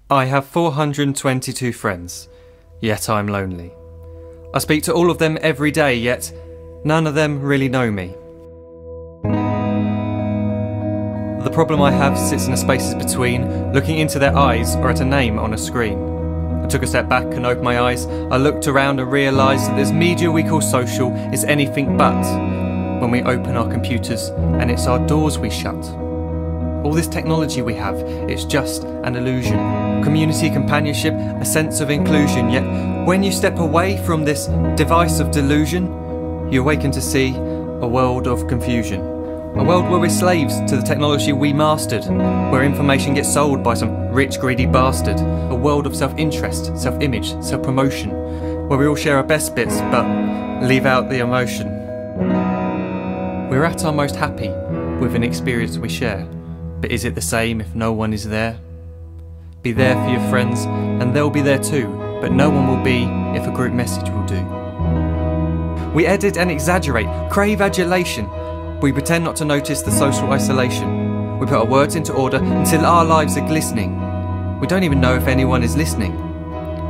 I have 422 friends, yet I'm lonely. I speak to all of them every day, yet none of them really know me. The problem I have sits in the spaces between looking into their eyes or at a name on a screen. I took a step back and opened my eyes. I looked around and realised that this media we call social is anything but when we open our computers and it's our doors we shut. All this technology we have, it's just an illusion. Community, companionship, a sense of inclusion. Yet when you step away from this device of delusion, you awaken to see a world of confusion. A world where we're slaves to the technology we mastered, where information gets sold by some rich, greedy bastard. A world of self-interest, self-image, self-promotion, where we all share our best bits but leave out the emotion. We're at our most happy with an experience we share. But is it the same if no one is there? Be there for your friends and they'll be there too, but no one will be if a group message will do. We edit and exaggerate, crave adulation. We pretend not to notice the social isolation. We put our words into order until our lives are glistening. We don't even know if anyone is listening.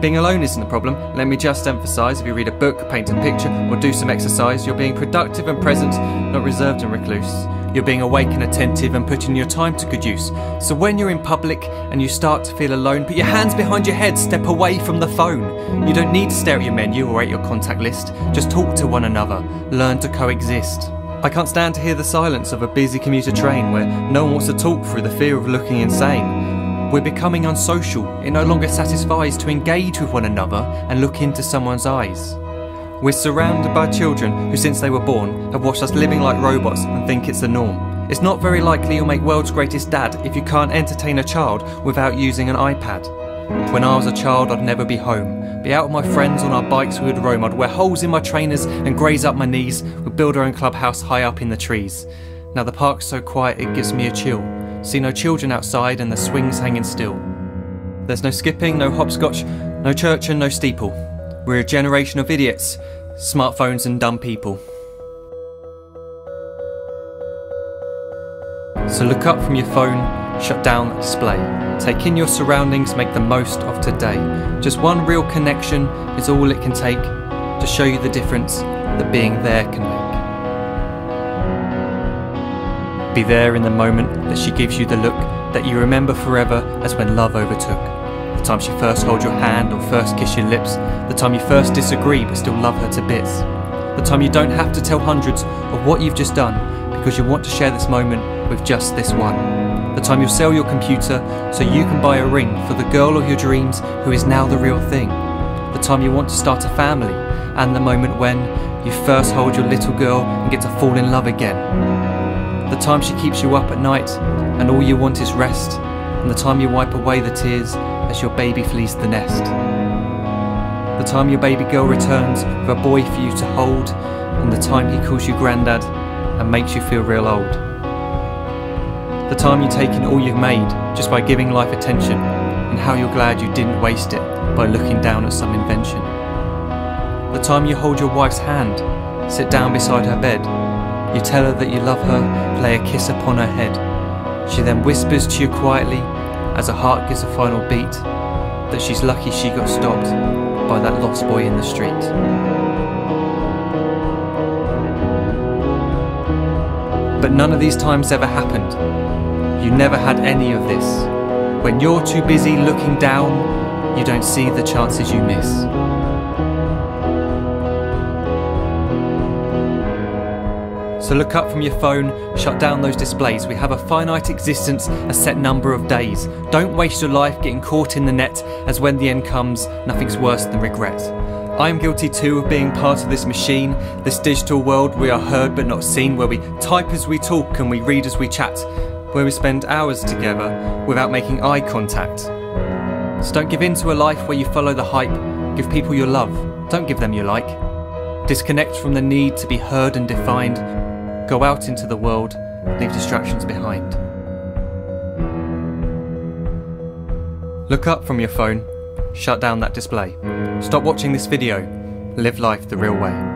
Being alone isn't the problem. Let me just emphasise, if you read a book, paint a picture or do some exercise, you're being productive and present, not reserved and recluse. You're being awake and attentive and putting your time to good use. So when you're in public and you start to feel alone, put your hands behind your head, step away from the phone. You don't need to stare at your menu or at your contact list. Just talk to one another, learn to coexist. I can't stand to hear the silence of a busy commuter train where no one wants to talk through the fear of looking insane. We're becoming unsocial. It no longer satisfies to engage with one another and look into someone's eyes. We're surrounded by children who, since they were born, have watched us living like robots and think it's the norm. It's not very likely you'll make world's greatest dad if you can't entertain a child without using an iPad. When I was a child, I'd never be home. Be out with my friends on our bikes we would roam. I'd wear holes in my trainers and graze up my knees. We'd build our own clubhouse high up in the trees. Now the park's so quiet it gives me a chill. See no children outside and the swings hanging still. There's no skipping, no hopscotch, no church and no steeple. We're a generation of idiots, smartphones and dumb people. So look up from your phone, shut down the display. Take in your surroundings, make the most of today. Just one real connection is all it can take to show you the difference that being there can make. Be there in the moment that she gives you the look that you remember forever as when love overtook. The time she first holds your hand or first kiss your lips. The time you first disagree but still love her to bits. The time you don't have to tell hundreds of what you've just done because you want to share this moment with just this one. The time you'll sell your computer so you can buy a ring for the girl of your dreams who is now the real thing. The time you want to start a family and the moment when you first hold your little girl and get to fall in love again. The time she keeps you up at night and all you want is rest. And the time you wipe away the tears as your baby flees the nest. The time your baby girl returns with a boy for you to hold, and the time he calls you granddad and makes you feel real old. The time you take in all you've made just by giving life attention, and how you're glad you didn't waste it by looking down at some invention. The time you hold your wife's hand, sit down beside her bed, you tell her that you love her, lay a kiss upon her head. She then whispers to you quietly as her heart gives a final beat that she's lucky she got stopped by that lost boy in the street. But none of these times ever happened. You never had any of this. When you're too busy looking down, you don't see the chances you miss. So look up from your phone, shut down those displays. We have a finite existence, a set number of days. Don't waste your life getting caught in the net, as when the end comes, nothing's worse than regret. I am guilty too of being part of this machine, this digital world we are heard but not seen, where we type as we talk and we read as we chat, where we spend hours together without making eye contact. So don't give in to a life where you follow the hype. Give people your love, don't give them your like. Disconnect from the need to be heard and defined. Go out into the world, leave distractions behind. Look up from your phone, shut down that display. Stop watching this video, live life the real way.